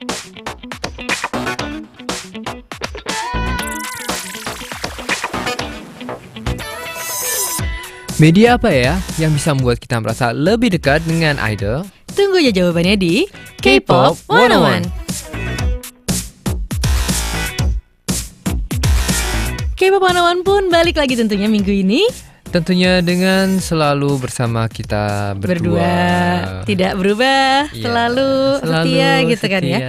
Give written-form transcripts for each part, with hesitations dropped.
Media apa ya yang bisa membuat kita merasa lebih dekat dengan idol? Tunggu ya jawabannya di K-Pop 101. K-Pop 101 pun balik lagi tentunya minggu ini. Tentunya dengan selalu bersama kita berdua. Tidak berubah, Iya, selalu setia gitu kan ya.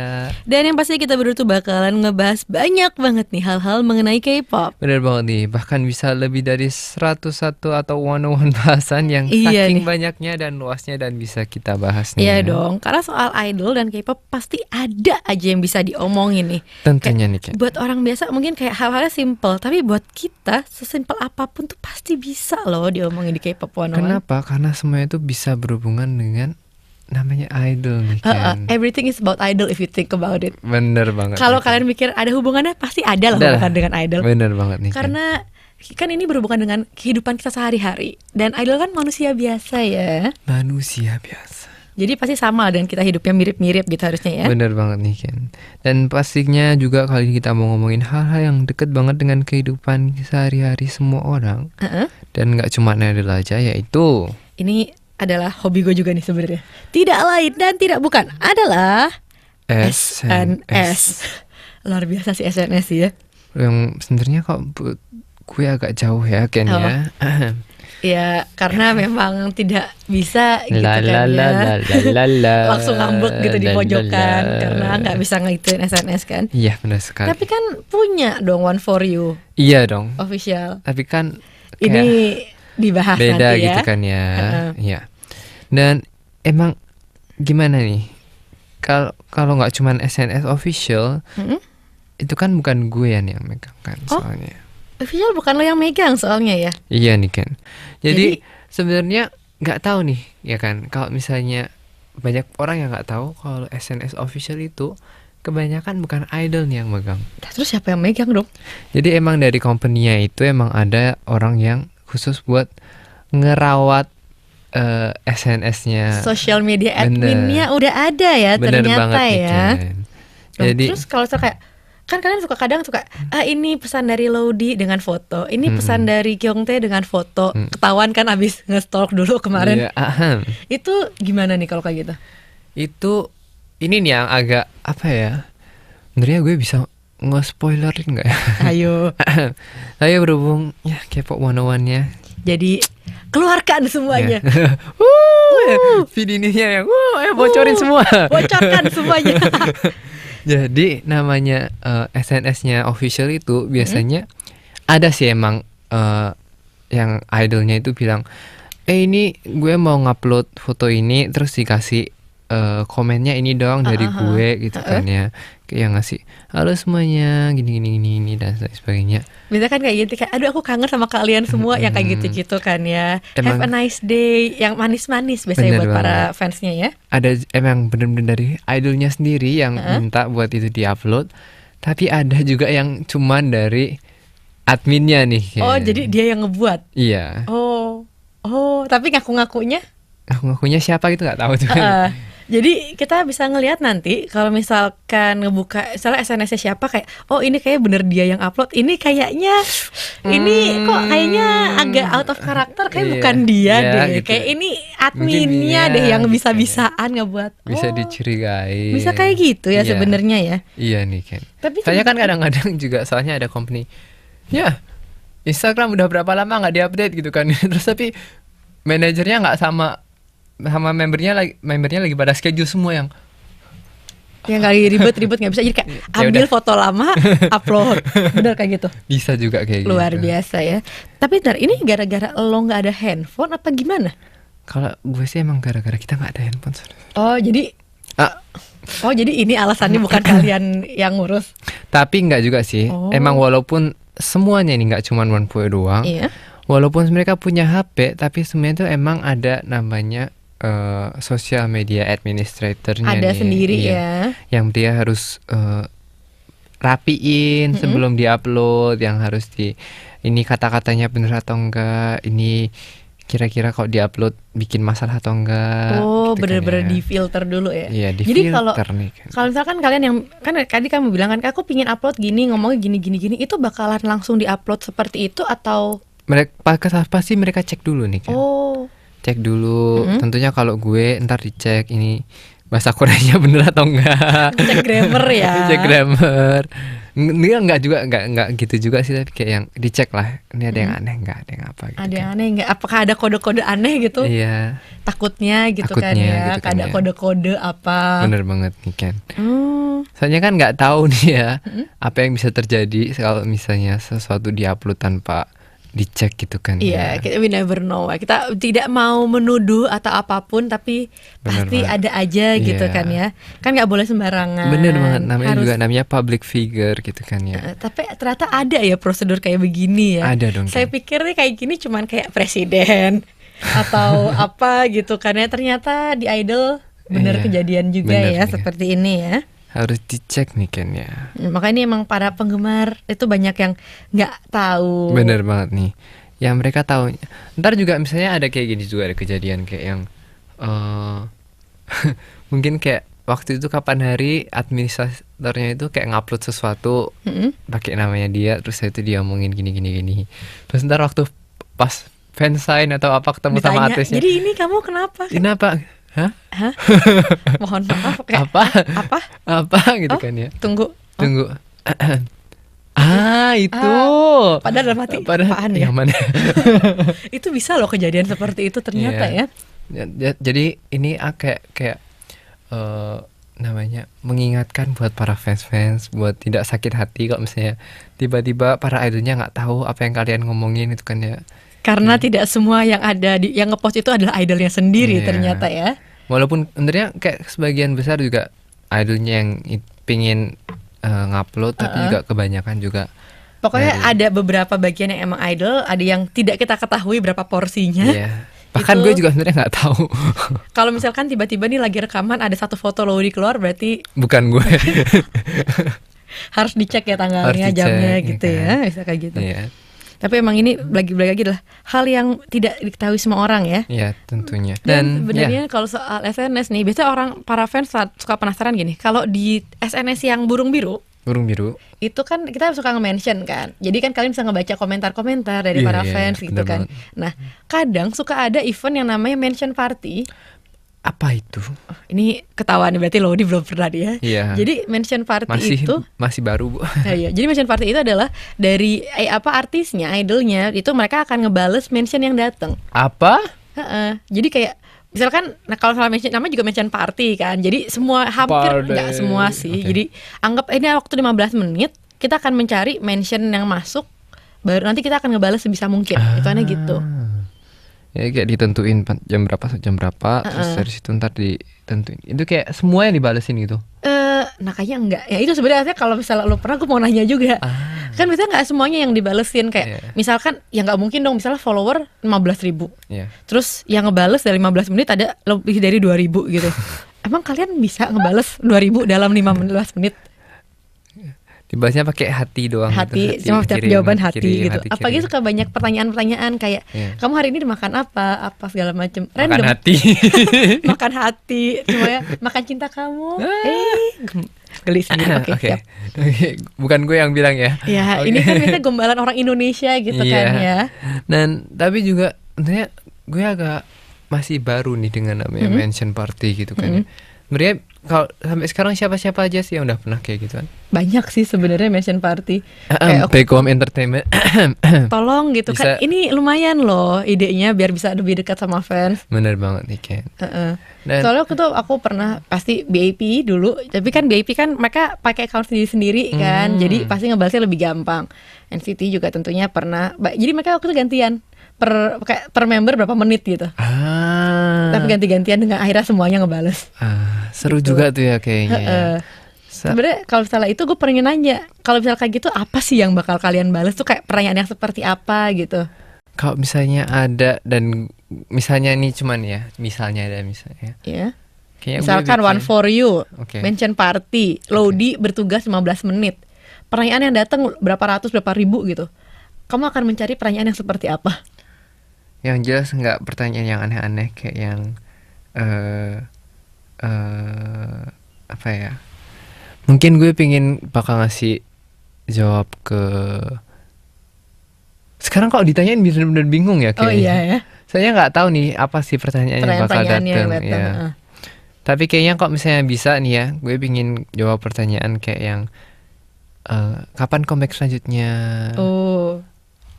Dan yang pasti kita berdua tuh bakalan ngebahas banyak banget nih hal-hal mengenai K-pop. Bener banget nih, bahkan bisa lebih dari 101 atau 101 bahasan yang Iya saking nih. banyaknya dan luasnya dan bisa kita bahas nih. Iya ya. dong, karena soal idol dan K-pop pasti ada aja yang bisa diomongin nih. Tentunya nih Ken. Buat orang biasa mungkin kayak hal-halnya simple, tapi buat kita sesimpel apapun tuh pasti bisa loh diomongin di K-pop 101. Kenapa? Karena semuanya itu bisa berhubungan dengan namanya idol nih Ken. Everything is about idol if you think about it. Bener banget. Kalau nih, Ken. kalian mikir ada hubungannya, pasti ada lah Ada lah. hubungan dengan idol. Bener banget nih Ken. Karena kan ini berhubungan dengan kehidupan kita sehari-hari. Dan idol kan manusia biasa ya. Manusia biasa. Jadi pasti sama dengan kita hidupnya mirip-mirip gitu harusnya ya. Bener banget nih Ken. Dan pastinya juga kali ini kita mau ngomongin hal-hal yang deket banget dengan kehidupan sehari-hari semua orang. Dan gak cuma idol aja, yaitu Ini adalah hobi gue juga nih sebenarnya. Tidak lain dan tidak bukan adalah SNS. Luar biasa sih SNS ya. Yang sebenarnya kok gue agak jauh ya Ken ya. Ya karena memang tidak bisa gitu kan ya. Langsung ngambek gitu di pojokan karena nggak bisa ngikutin SNS kan. Iya benar sekali. Tapi kan punya dong One For You Iya dong. official. Tapi kan Ini dibahas beda nanti ya. gitu kan ya. Iya. Dan emang gimana nih? Kalau nggak cuman SNS official, itu kan bukan gue yang megang kan soalnya. Official bukan lo yang megang soalnya ya. Iya nih Ken. Jadi sebenarnya nggak tahu nih ya kan. Kalau misalnya banyak orang yang nggak tahu kalau SNS official itu kebanyakan bukan idol nih yang megang. Terus siapa yang megang dong? Jadi emang dari company-nya itu emang ada orang yang khusus buat ngerawat SNS-nya. Social media adminnya udah ada ya. Bener ternyata banget nih, ya. Ken. Loh, Jadi terus kalau kayak kan kalian kadang suka ini pesan dari Lodi dengan foto, ini pesan dari Kyungtae dengan foto, ketahuan kan abis nge-stalk dulu kemarin. iya, Itu gimana nih kalau kayak gitu? itu ini nih yang agak apa ya? Sebenarnya gue bisa nge-spoilerin nggak ya? Ayo, Saya berhubung ya K-pop 101-nya. jadi keluarkan semuanya, Videonya yang bocorin semua. bocorkan semuanya. Jadi namanya SNS-nya official itu biasanya ada sih emang yang idolnya itu bilang, ini gue mau ngupload foto ini terus dikasih komennya ini dong dari gue gitu kan ya. Kayak ngasih halo semuanya gini dan sebagainya. Bisa kan kayak gitu, kayak aduh aku kangen sama kalian semua yang kayak gitu-gitu kan ya. Emang, Have a nice day, yang manis-manis biasanya buat para fansnya ya. Ada emang bener-bener dari idolnya sendiri yang minta buat itu diupload. Tapi ada juga yang cuman dari adminnya nih. Oh, jadi dia yang ngebuat. Iya. Oh, tapi ngaku-ngakunya? Ngakunya siapa gitu nggak tahu juga. Jadi kita bisa ngelihat nanti kalau misalkan ngebuka misalnya SNS-nya siapa, kayak oh ini kayak bener dia yang upload, ini kayaknya ini kok kayaknya agak out of karakter, kayak bukan dia deh gitu. Kayak ini adminnya deh yang bisa-bisaan ngebuat. Bisa dicurigai. Bisa kayak gitu ya sebenarnya ya. Iya nih Ken. Tapi saya kan kadang-kadang juga soalnya ada company ya Instagram udah berapa lama nggak diupdate gitu kan. Terus tapi manajernya nggak sama membernya lagi pada schedule semua yang nggak ribet nggak bisa, jadi kayak ambil foto lama upload, bener kayak gitu. Bisa juga kayak Luar gitu. biasa ya. Tapi ntar ini gara-gara lo nggak ada handphone apa gimana? Kalau gue sih emang gara-gara kita nggak ada handphone. Oh jadi ini alasannya bukan kalian yang ngurus. Tapi nggak juga sih. Emang walaupun semuanya ini nggak cuma OnePoint doang. Iya. Walaupun mereka punya HP, tapi semuanya itu emang ada namanya social media administratornya ada nih, sendiri ya. Yang dia harus rapiin sebelum diupload, yang harus ini kata-katanya bener atau enggak, ini kira-kira kalau diupload bikin masalah atau enggak Oh, gitu kan bener-bener ya. di filter dulu ya. Iya, di Jadi kalau filter nih kan. kalau misalkan kalian yang kan tadi kamu bilang kan aku pingin upload gini, ngomongnya gini, itu bakalan langsung diupload seperti itu atau Mereka pasti mereka cek dulu nih kan. oh Cek dulu. Mm-mm. Tentunya kalau gue ntar dicek ini bahasa Koreanya bener atau enggak. cek grammar ya? Cek grammar. Enggak juga enggak gitu juga sih, tapi kayak yang dicek lah. Ini ada yang aneh enggak, ada yang apa gitu. Ada yang kan. aneh nggak? Apakah ada kode-kode aneh gitu? Iya, Takutnya gitu kan Takutnya ya, gitu kan ada ya. kode-kode apa? bener banget nih kan. Hmm, Soalnya kan nggak tahu nih ya apa yang bisa terjadi kalau misalnya sesuatu diupload tanpa dicek gitu kan iya, ya. we never know. Kita tidak mau menuduh atau apapun, tapi Bener pasti banget. ada aja gitu Iya. kan ya. Kan nggak boleh sembarangan. Bener banget, namanya Harus juga namanya public figure gitu kan ya. Tapi ternyata ada ya prosedur kayak begini ya. Ada dong, Saya Ken. pikir nih kayak gini cuman kayak presiden atau apa gitu kan ya. Ternyata di Idol bener Iya, kejadian juga bener ya nih. seperti ini ya. Harus dicek nih kan ya. Makanya ini emang para penggemar itu banyak yang nggak tahu. Bener banget nih. Yang mereka tahu. Ntar juga misalnya ada kayak gini juga, ada kejadian kayak yang mungkin kayak waktu itu kapan hari administratornya itu kayak ngupload sesuatu Mm-mm. pakai namanya dia, terus itu dia omongin gini. Terus ntar waktu pas fansign atau apa ketemu sama Ditanya, artisnya. jadi ini kamu kenapa? Ini apa? Hah? Hah? Mohon maaf kayak Apa? apa? Apa gitu Oh, kan ya. Tunggu. Tunggu. Itu. Padahal dalam hati apaan ya? Yang mana? Itu bisa loh kejadian seperti itu ternyata Iya. ya. Jadi ini kayak namanya mengingatkan buat para fans buat tidak sakit hati kalau misalnya tiba-tiba para idolnya nggak tahu apa yang kalian ngomongin itu kan ya. Karena tidak semua yang ada di yang ngepost itu adalah idolnya sendiri Iya. ternyata ya. Walaupun sebenarnya kayak sebagian besar juga idolnya yang pingin ngupload, tapi juga kebanyakan juga Pokoknya dari- ada beberapa bagian yang emang idol, ada yang tidak kita ketahui berapa porsinya. Iya. Bahkan Itu- gue juga sebenarnya nggak tahu. Kalau misalkan tiba-tiba nih lagi rekaman ada satu foto Lowdi keluar, berarti Bukan gue. harus dicek ya tanggalnya, Harus dicek, jamnya ya gitu kan. ya, bisa kayak gitu. Iya. Tapi emang ini lagi adalah hal yang tidak diketahui semua orang ya. Iya, tentunya. Dan ya, sebenarnya kalau soal SNS nih, biasanya orang para fans suka penasaran gini. Kalau di SNS yang burung biru, burung biru. itu kan kita suka nge-mention kan. Jadi kan kalian bisa ngebaca komentar-komentar dari Iya, para iya, fans iya, gitu bener kan. banget. Nah, kadang suka ada event yang namanya mention party. Apa itu? Oh, ini ketahuan berarti Lodi belum pernah dia. Iya. Jadi mention party itu masih baru, Bu. Nah, iya. Jadi mention party itu adalah dari artisnya, idolnya itu mereka akan ngebales mention yang datang. Apa? Heeh. Jadi kayak misalkan, nah kalau salah mention namanya juga mention party kan. Jadi semua hampir Party. nggak semua sih. Oke. Jadi anggap ini waktu 15 menit kita akan mencari mention yang masuk, baru nanti kita akan ngebales sebisa mungkin. Itu aneh gitu. Ya kayak ditentuin jam berapa, terus dari situ ntar ditentuin. Itu kayak semua yang dibalesin gitu. Nah kayaknya enggak. Ya itu sebenarnya kalau misalnya lo pernah, gue mau nanya juga. Kan biasanya nggak semuanya yang dibalesin kayak Iya. misalkan ya nggak mungkin dong misalnya follower 15.000. Iya. Terus yang ngebales dari 15 menit ada lebih dari 2.000 gitu. Emang kalian bisa ngebales 2.000 dalam 15 menit? Dibahasnya pakai hati doang. Hati, gitu. cuma kirim, jawaban hati kirim, gitu. hati Apalagi kirim. suka banyak pertanyaan-pertanyaan kayak Iya. kamu hari ini makan apa segala macam. Makan Random. hati. Makan hati, cuma ya makan cinta kamu. Geli sendiri. Oke, Oke. siap. Oke, bukan gue yang bilang ya. Ya, Oke. ini kan biasanya gombalan orang Indonesia gitu kan Iya. ya. Dan tapi juga sebenarnya gue agak masih baru nih dengan namanya mention party gitu kan. Sebenarnya kalau sampai sekarang siapa-siapa aja sih yang udah pernah kayak gitu kan? Banyak sih sebenarnya mention party. Kayak Beckham Entertainment. tolong gitu kan. Bisa. Ini lumayan loh idenya biar bisa lebih dekat sama fans. Bener banget nih Ken. Heeh. Dan Soalnya waktu itu aku pernah pasti BIP dulu, tapi kan BIP kan mereka pakai account sendiri-sendiri kan, jadi pasti ngebalasnya lebih gampang. NCT juga tentunya pernah, jadi mereka waktu itu gantian per member berapa menit gitu, tapi ganti-gantian dengan akhirnya semuanya ngebales. Seru Gitu. juga tuh ya kayaknya. ya. Heeh. Sebenarnya kalau misalnya itu gue pengen nanya, kalau misalnya kayak gitu apa sih yang bakal kalian balas tuh, kayak pertanyaan yang seperti apa gitu? Kalau misalnya ada dan misalnya nih cuman ya, misalnya ada misalnya. Ya. Kayaknya gue Misalkan bikin- one for you, Oke. mention party, Lodi bertugas 15 menit. Pertanyaan yang datang berapa ratus, berapa ribu gitu. Kamu akan mencari pertanyaan yang seperti apa? Yang jelas nggak pertanyaan yang aneh-aneh kayak yang eh apa ya? Mungkin gue pingin bakal ngasih jawab ke sekarang kalau ditanyain bener-bener bingung ya Oh kayaknya. iya ya. Saya nggak tahu nih apa sih pertanyaan yang bakal Pertanyaan-pertanyaannya yang datang datang. ya. Tapi kayaknya kalau misalnya bisa nih ya, gue pingin jawab pertanyaan kayak yang kapan comeback selanjutnya? Oh,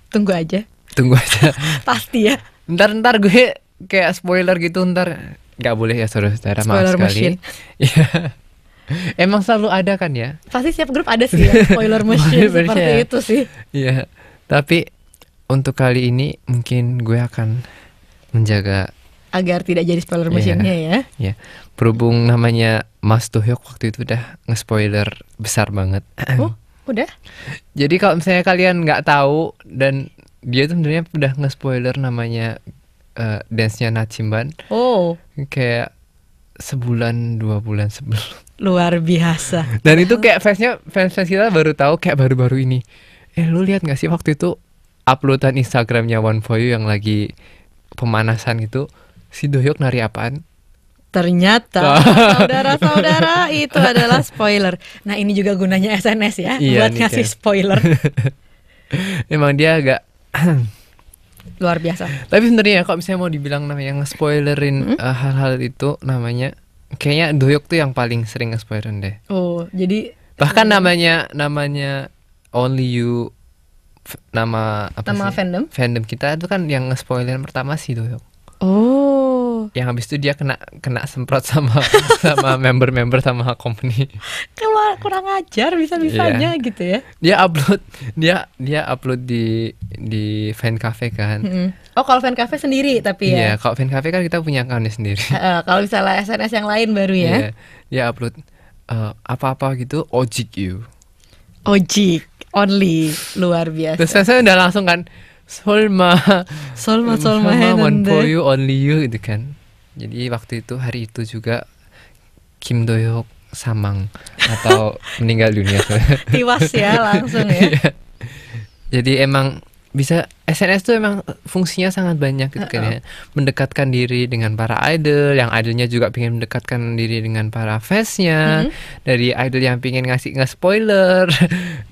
tunggu aja. Tunggu aja. Pasti ya. Ntar gue kayak spoiler gitu ntar. Nggak boleh ya saudara-saudara, maaf Spoiler sekali. machine. Iya. Emang selalu ada kan ya? Pasti setiap grup ada sih ya spoiler machine Spoiler seperti machine. itu sih. Iya. Tapi untuk kali ini mungkin gue akan menjaga Agar tidak jadi spoiler Iya. machine-nya ya. ya. Berhubung namanya Mas Dohyuk waktu itu udah nge-spoiler besar banget. Oh, udah? Jadi kalau misalnya kalian nggak tahu dan dia tuh sebenarnya udah nge-spoiler namanya dance-nya Nachimban Oh, kayak sebulan 2 bulan sebelum. luar biasa. Dan itu kayak fans kita baru tahu kayak baru-baru ini. Lu lihat nggak sih waktu itu uploadan Instagramnya One For You yang lagi pemanasan gitu, si Dohyuk nari apaan? Ternyata saudara-saudara itu adalah spoiler. Nah, ini juga gunanya SNS ya, Iya buat nih, ngasih kayak- spoiler. Emang dia agak Luar biasa. tapi sebenarnya kalau misalnya mau dibilang namanya nge-spoilerin hal-hal itu namanya kayaknya Dohyuk tuh yang paling sering nge-spoilerin deh. Oh, jadi Bahkan namanya Only You nama apa nama sih? fandom? Fandom kita itu kan yang nge-spoilerin pertama si Dohyuk. Oh, Yang habis itu dia kena semprot sama sama member-member sama company. keluar kurang ajar bisa-bisanya gitu ya. Dia upload di fan cafe kan. Mm-mm. Oh, kalau fan cafe sendiri tapi Iya, ya. kalau fan cafe kan kita punya accountnya sendiri. Kalau misalnya SNS yang lain baru ya. Iya, dia upload apa-apa gitu Ojik You. Ojik only, luar biasa. Terus saya udah langsung kan Solma Solma One For Henende. You Only You gitu kan. Jadi waktu itu hari itu juga Kim Dohyuk samang atau meninggal dunia. Tiwas ya langsung ya. Iya. Jadi emang bisa SNS tuh emang fungsinya sangat banyak gitu kan ya. Mendekatkan diri dengan para idol, yang idolnya juga pengen mendekatkan diri dengan para fansnya. Dari idol yang pengen nge-spoiler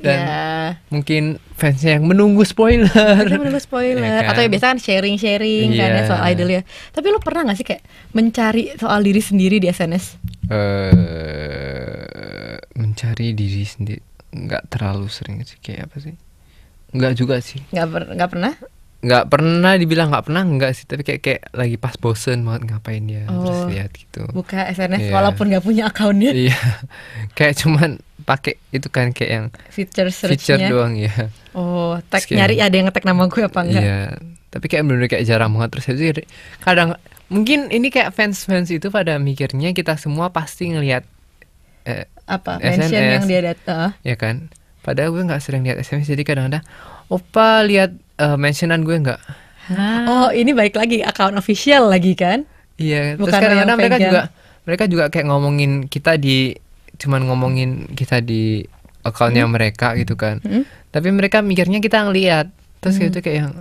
dan Ya. mungkin fansnya yang menunggu spoiler. Kita menunggu spoiler. Ya kan? Atau ya biasa kan sharing-sharing kan ya Iya. soal idol ya. Tapi lo pernah gak sih kayak mencari soal diri sendiri di SNS? Mencari diri sendiri nggak terlalu sering sih, kayak apa sih? Nggak juga sih. Nggak pernah? Nggak pernah dibilang nggak pernah, nggak sih, tapi kayak lagi pas bosen banget ngapain dia terus Oh. lihat gitu. Buka SNS Iya. walaupun nggak punya akunnya. Iya, kayak cuman pakai itu kan kayak yang Feature feature search-nya. doang ya. Oh, tag Sekian. nyari ada yang nge-tag nama gue apa enggak? Iya, tapi kayak bener-bener kayak jarang banget. Terus itu kadang mungkin ini kayak fans itu pada mikirnya kita semua pasti ngelihat Apa? Mention SNS. yang dia data. ya kan. Padahal gue nggak sering lihat SMS, jadi kadang-kadang opa lihat mentionan gue nggak. Oh, ini balik lagi akun official lagi kan? Iya, terus Bukan kadang-kadang yang pegang. mereka juga kayak ngomongin kita cuman ngomongin kita di akunnya mereka gitu kan. Tapi mereka mikirnya kita ngelihat. Terus gitu kayak yang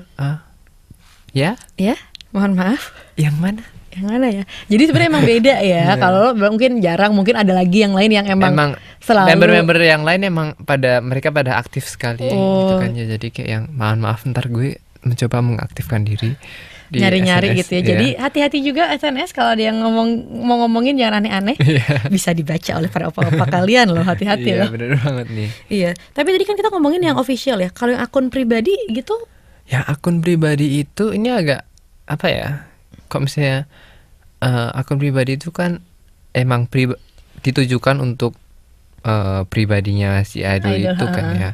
ya, Ya, mohon maaf. yang mana? Yang mana ya? Jadi sebenarnya emang beda ya. Kalau lo mungkin jarang, mungkin ada lagi yang lain yang emang selalu member-member yang lain emang mereka pada aktif sekali gitu Oh. kan ya. Jadi kayak yang maaf ntar gue mencoba mengaktifkan diri di nyari-nyari SNS, gitu ya. iya. Jadi hati-hati juga SNS kalau dia mau ngomongin jangan aneh-aneh. Bisa dibaca oleh para opa-opa kalian loh, hati-hati Iya, loh. bener banget nih. Iya. Tapi tadi kan kita ngomongin yang official ya. Kalau yang akun pribadi gitu, Ya akun pribadi itu ini agak apa ya? Kok misalnya akun pribadi itu kan emang ditujukan untuk pribadinya si idol itu kan ya.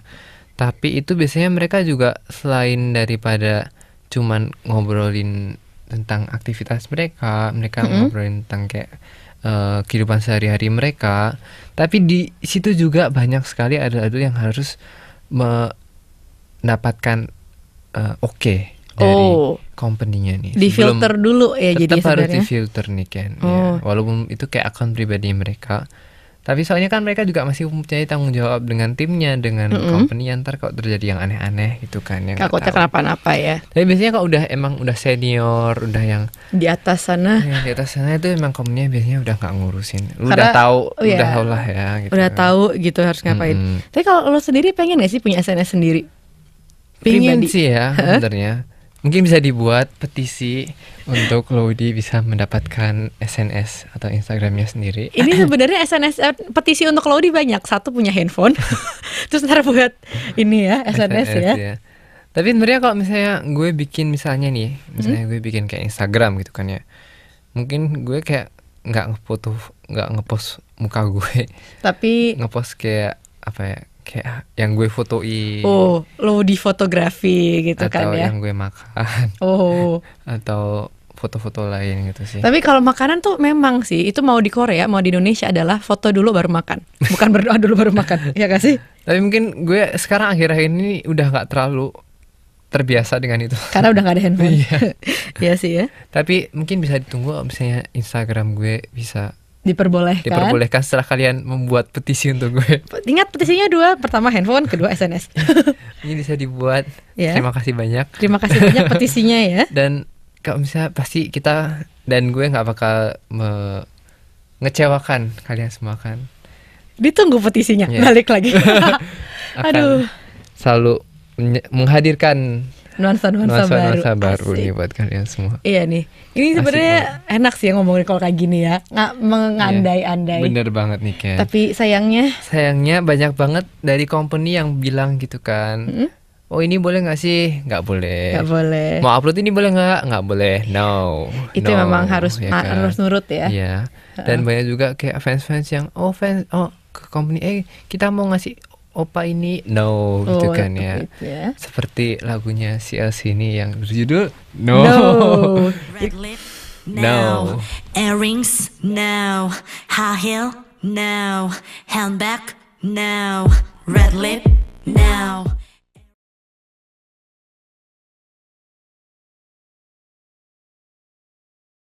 Tapi itu biasanya mereka juga selain daripada cuman ngobrolin tentang aktivitas mereka ngobrolin tentang kayak kehidupan sehari-hari mereka. Tapi di situ juga banyak sekali idol-idol yang harus mendapatkan oke dari company-nya nih. di filter dulu ya jadi tetap harus sebenarnya. difilter nih kan. Oh. Ya, walaupun itu kayak akun pribadi mereka, Tapi soalnya kan mereka juga masih mempunyai tanggung jawab dengan timnya, dengan company, ntar kalau terjadi yang aneh-aneh gitu kan, yang nggak Takutnya tahu. kenapa-napa ya. Tapi biasanya kalau udah senior, udah yang Di atas sana di atas sana itu emang company biasanya udah nggak ngurusin. Lu Karena- udah tahu, iya. udah tahu lah ya gitu. udah kan. tahu gitu harus ngapain. Mm-mm. Tapi kalau lo sendiri pengen gak sih punya SNS sendiri? Pingin Pribadi. sih ya sebenarnya. Mungkin bisa dibuat petisi untuk Laudy bisa mendapatkan SNS atau Instagramnya sendiri. Ini sebenarnya SNS petisi untuk Laudy banyak. Satu punya handphone, terus ntar buat ini ya SNS ya. Tapi sebenarnya kalau misalnya gue bikin misalnya nih, misalnya gue bikin kayak Instagram gitu kan ya, mungkin gue kayak nggak ngepost muka gue, Tapi ngepost kayak apa ya, kayak yang gue fotoin, Laudy fotografi gitu atau kan ya. yang gue makan, Oh, atau foto-foto lain gitu sih. tapi kalau makanan tuh memang sih itu mau di Korea mau di Indonesia adalah foto dulu baru makan, bukan berdoa dulu baru makan, ya gak sih? Tapi mungkin gue sekarang akhir-akhir ini udah nggak terlalu terbiasa dengan itu. Karena udah gak ada handphone. Iya sih ya. Tapi mungkin bisa ditunggu kalau misalnya Instagram gue bisa Diperbolehkan. setelah kalian membuat petisi untuk gue. Ingat petisinya 2, pertama handphone, kedua SNS. Ini bisa dibuat. Ya. Terima kasih banyak. Terima kasih banyak petisinya ya. Dan kalau misalnya pasti kita dan gue nggak bakal mengecewakan kalian semua kan. Ditunggu petisinya. Iya. Balik lagi. Akan Aduh, selalu menghadirkan nuansa-nuansa baru Asik. nih buat kalian semua. Iya nih. Ini sebenarnya enak sih ngomongin kalau kayak gini ya. Mengandai-andai. Bener banget nih Ken. Tapi sayangnya Banyak banget dari company yang bilang gitu kan. Oh ini boleh nggak sih? Nggak boleh. nggak boleh. Mau upload ini boleh nggak? Nggak boleh. No. Itu No. memang harus Ya kan? harus nurut ya. Iya. Dan banyak juga kayak fans-fans yang ke company kita mau ngasih opa ini, no gitu kan ya. Gitu ya. Seperti lagunya CLC ini yang berjudul No. No. Red lip, No. no. Earrings, no. High heel, no. Handbag, no. Red lip, no.